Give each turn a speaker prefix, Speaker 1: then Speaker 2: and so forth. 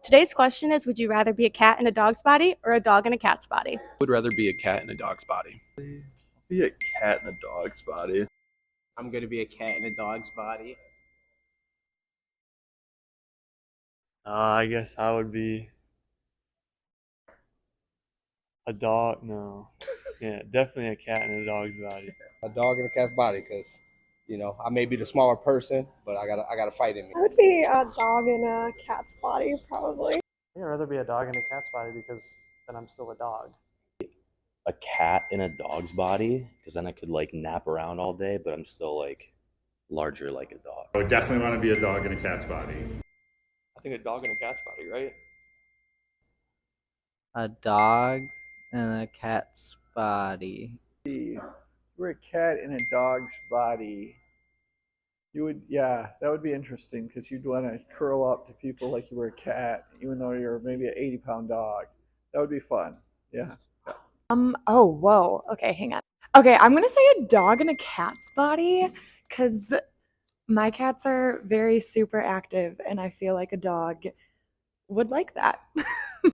Speaker 1: Today's question is, would you rather be a cat in a dog's body or a dog in a cat's body?
Speaker 2: Would rather be a cat in a dog's body.
Speaker 3: Be a cat in a dog's body.
Speaker 4: I'm gonna be a cat in a dog's body.
Speaker 5: I guess I would be a dog. No, yeah, definitely a cat in a dog's body.
Speaker 6: A dog in a cat's body, because I may be the smaller person, but I got to fight in me.
Speaker 7: I would be a dog in a cat's body, probably.
Speaker 8: I'd rather be a dog in a cat's body because then I'm still a dog.
Speaker 9: A cat in a dog's body, because then I could like nap around all day, but I'm still like larger like a dog.
Speaker 10: I would definitely want to be a dog in a cat's body.
Speaker 3: I think a dog in a cat's body, right?
Speaker 4: A dog in a cat's body.
Speaker 11: You're a cat in a dog's body. Yeah, that would be interesting because you'd want to curl up to people like you were a cat, even though you're maybe an 80-pound dog. That would be fun. Yeah.
Speaker 7: Oh, whoa. Okay, hang on. Okay, I'm gonna say a dog in a cat's body because my cats are very super active and I feel like a dog would like that.